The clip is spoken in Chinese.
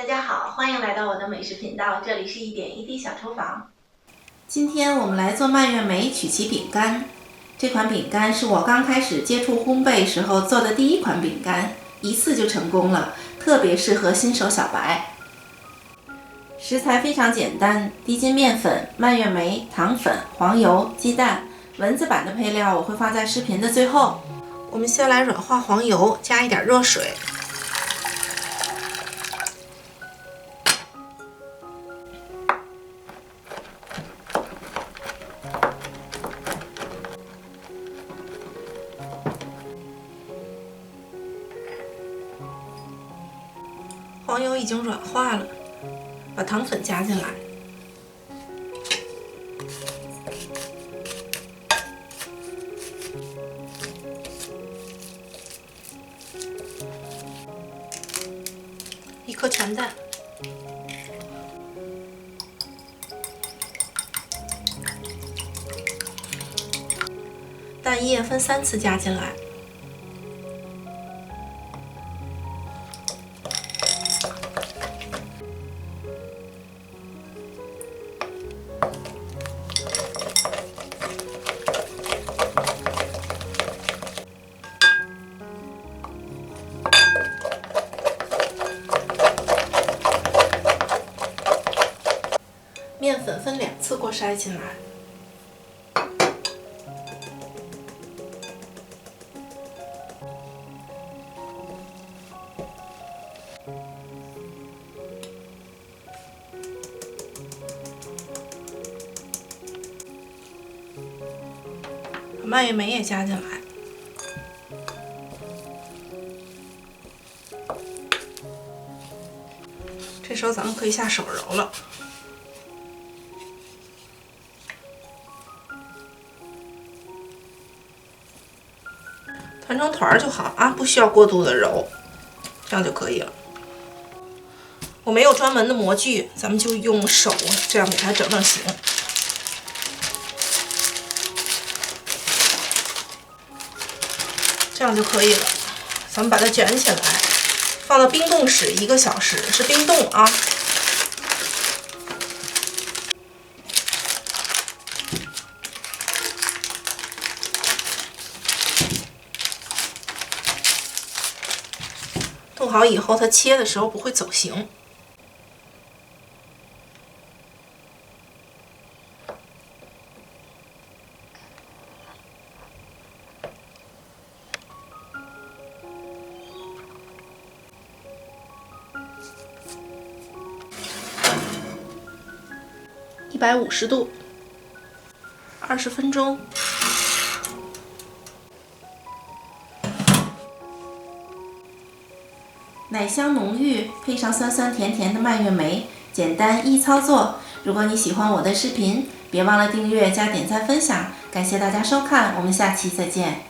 大家好，欢迎来到我的美食频道，这里是一点一滴小厨房。今天我们来做蔓越莓曲奇饼干。这款饼干是我刚开始接触烘焙时候做的第一款饼干，一次就成功了，特别适合新手小白。食材非常简单，低筋面粉、蔓越莓、糖粉、黄油、鸡蛋。文字版的配料我会放在视频的最后。我们先来软化黄油，加一点热水。黄油已经软化了，把糖粉加进来，一颗全蛋，蛋液分3次加进来。面粉分2次过筛进来，把蔓越莓也加进来。这时候咱们可以下手揉了。团成团就好啊，不需要过度的揉，这样就可以了。我没有专门的模具，咱们就用手这样给它整形，这样就可以了。咱们把它卷起来，放到冰冻室1个小时，是冰冻啊。冻好以后，它切的时候不会走形。150度，20分钟。奶香浓郁，配上酸酸甜甜的蔓越莓，简单易操作。如果你喜欢我的视频，别忘了订阅加点赞分享。感谢大家收看，我们下期再见。